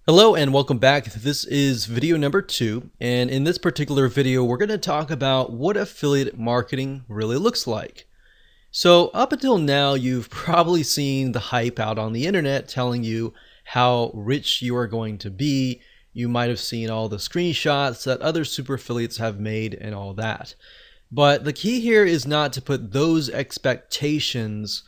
Hello and welcome back. This is video number 2, and in this particular video we're going to talk about what affiliate marketing really looks like. So up until now you've probably seen the hype out on the internet telling you how rich you are going to be. You might have seen all the screenshots that other super affiliates have made and all that. But the key here is not to put those expectations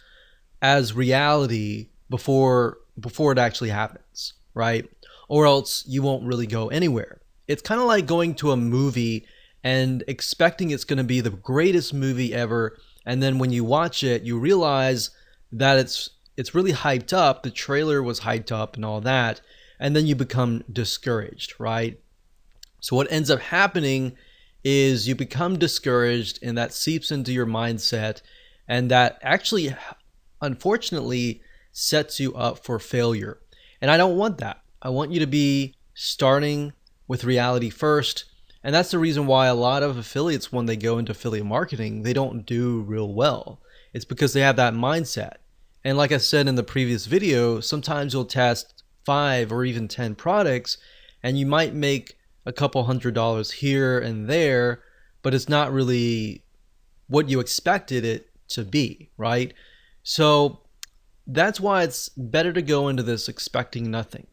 as reality before it actually happens, right? Or else you won't really go anywhere. It's kind of like going to a movie and expecting it's going to be the greatest movie ever, and then when you watch it, you realize that it's really hyped up, the trailer was hyped up and all that, and then you become discouraged, right? So what ends up happening is you become discouraged, and that seeps into your mindset, and that actually unfortunately sets you up for failure. And I don't want that. I want you to be starting with reality first. And that's the reason why a lot of affiliates, when they go into affiliate marketing, they don't do real well. It's because they have that mindset. And like I said in the previous video, sometimes you'll test 5 or even 10 products and you might make a couple $100 here and there, but it's not really what you expected it to be, right? So that's why it's better to go into this expecting nothing.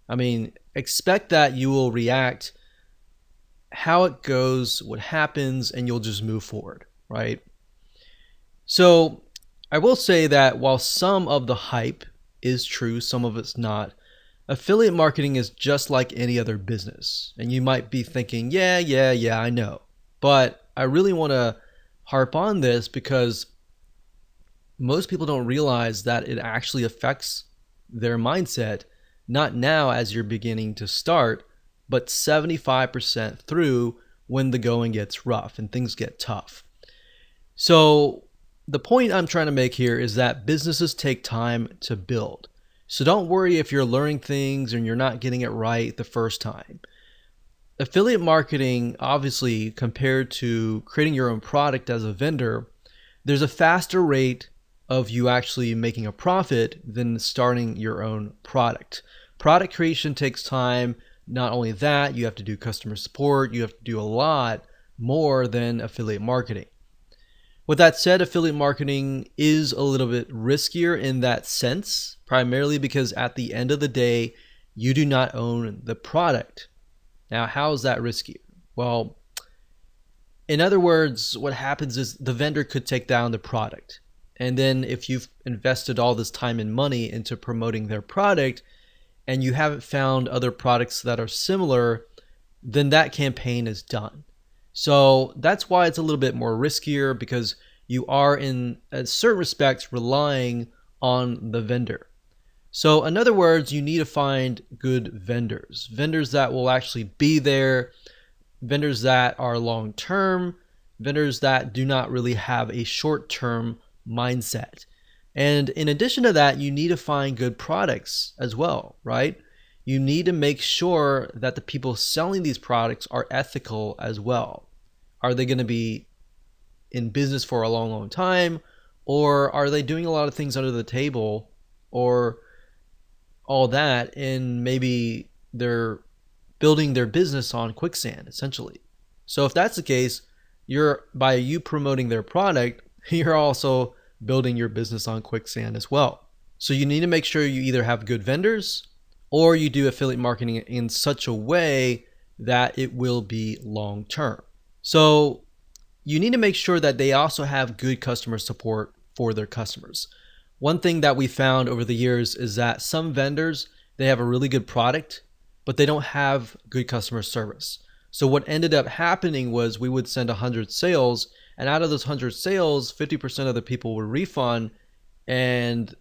I mean, expect that you will react how it goes, what happens, and you'll just move forward, right? So I will say that while some of the hype is true, some of it's not, affiliate marketing is just like any other business. And you might be thinking, yeah, I know. But I really want to harp on this because most people don't realize that it actually affects their mindset, not now as you're beginning to start, but 75% through when the going gets rough and things get tough. So the point I'm trying to make here is that businesses take time to build. So don't worry if you're learning things and you're not getting it right the first time. Affiliate marketing, obviously, compared to creating your own product as a vendor, there's a faster rate of you actually making a profit than starting your own product. Product creation takes time. Not only that, you have to do customer support. You have to do a lot more than affiliate marketing. With that said, affiliate marketing is a little bit riskier in that sense, primarily because at the end of the day, you do not own the product. Now, how is that riskier? Well, in other words, what happens is the vendor could take down the product. And then if you've invested all this time and money into promoting their product and you haven't found other products that are similar, then that campaign is done. So that's why it's a little bit more riskier, because you are in certain respects relying on the vendor. So in other words, you need to find good vendors that will actually be there, vendors that are long-term, vendors that do not really have a short-term mindset. And in addition to that, you need to find good products as well, right? You need to make sure that the people selling these products are ethical as well. Are they going to be in business for a long time? Or are they doing a lot of things under the table or all that, and maybe they're building their business on quicksand, essentially? So if that's the case, by you promoting their product, you're also building your business on quicksand as well. So you need to make sure you either have good vendors or you do affiliate marketing in such a way that it will be long term. So you need to make sure that they also have good customer support for their customers. One thing that we found over the years is that some vendors, they have a really good product, but they don't have good customer service. So what ended up happening was we would send 100 sales, and out of those 100 sales, 50% of the people would refund, and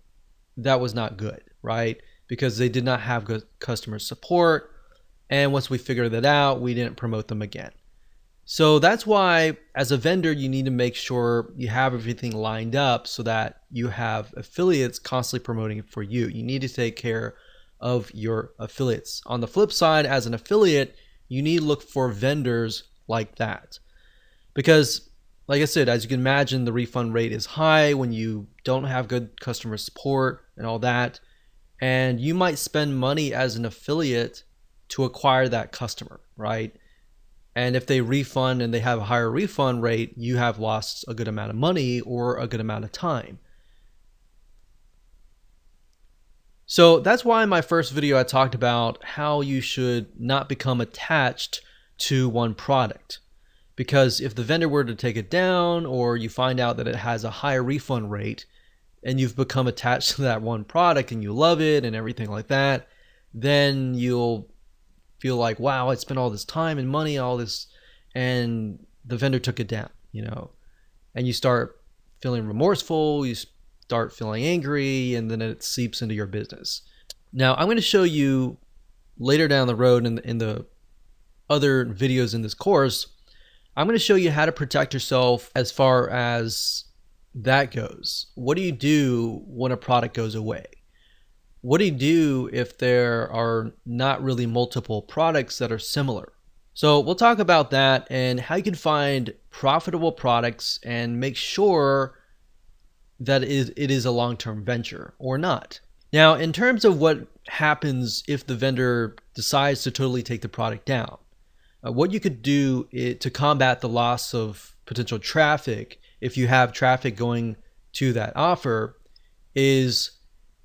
that was not good, right? Because they did not have good customer support, and once we figured that out, we didn't promote them again. So that's why, as a vendor, you need to make sure you have everything lined up so that you have affiliates constantly promoting it for you. You need to take care of your affiliates. On the flip side, as an affiliate, you need to look for vendors like that. Because, like I said, as you can imagine, the refund rate is high when you don't have good customer support and all that. and you might spend money as an affiliate to acquire that customer, right? And if they refund and they have a higher refund rate, you have lost a good amount of money or a good amount of time. So that's why in my first video I talked about how you should not become attached to one product. Because if the vendor were to take it down, or you find out that it has a higher refund rate and you've become attached to that one product and you love it and everything like that, then you'll feel like, wow, I spent all this time and money, all this, and the vendor took it down, and you start feeling remorseful, you start feeling angry, and then it seeps into your business. Now, I'm going to show you later down the road in the other videos in this course, I'm going to show you how to protect yourself as far as that goes. What do you do when a product goes away? What do you do if there are not really multiple products that are similar? So we'll talk about that and how you can find profitable products and make sure that it is a long-term venture or not. Now, in terms of what happens if the vendor decides to totally take the product down, what you could do to combat the loss of potential traffic, if you have traffic going to that offer, is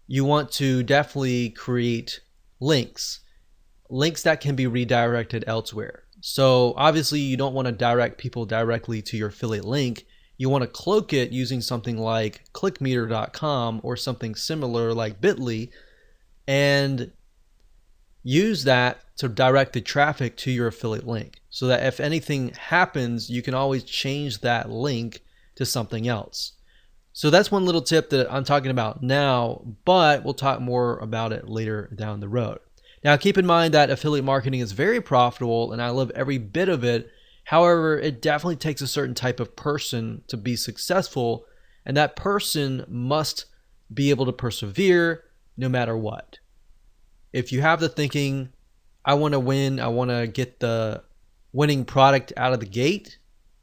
you want to definitely create links that can be redirected elsewhere. So obviously you don't want to direct people directly to your affiliate link. You want to cloak it using something like clickmeter.com or something similar like Bitly, and use that to direct the traffic to your affiliate link, so that if anything happens, you can always change that link to something else. So that's one little tip that I'm talking about now, but we'll talk more about it later down the road. Now, keep in mind that affiliate marketing is very profitable and I love every bit of it. However, it definitely takes a certain type of person to be successful, and that person must be able to persevere no matter what. If you have the thinking, I want to win, I want to get the winning product out of the gate,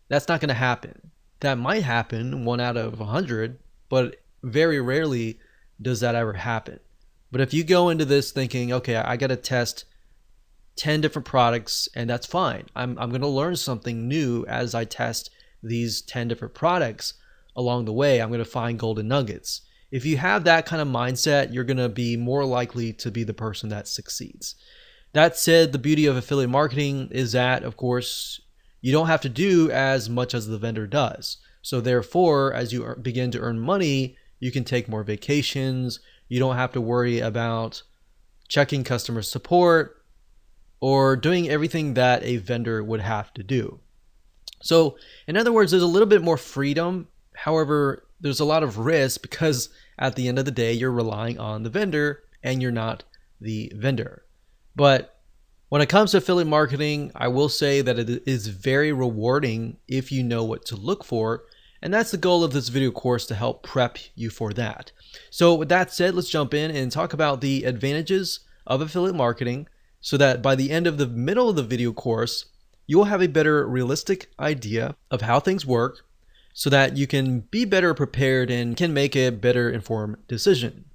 that's not going to happen. That might happen 1 out of 100, but very rarely does that ever happen. But if you go into this thinking, okay, I got to test 10 different products, and that's fine. I'm going to learn something new as I test these 10 different products along the way. I'm going to find golden nuggets. If you have that kind of mindset, you're going to be more likely to be the person that succeeds. That said, the beauty of affiliate marketing is that, of course, you don't have to do as much as the vendor does. So therefore, as you begin to earn money, you can take more vacations. You don't have to worry about checking customer support or doing everything that a vendor would have to do. So in other words, there's a little bit more freedom. However, there's a lot of risk because at the end of the day, you're relying on the vendor and you're not the vendor. But when it comes to affiliate marketing, I will say that it is very rewarding if you know what to look for. And that's the goal of this video course, to help prep you for that. So with that said, let's jump in and talk about the advantages of affiliate marketing, so that by the end of the middle of the video course, you will have a better realistic idea of how things work, so that you can be better prepared and can make a better informed decision.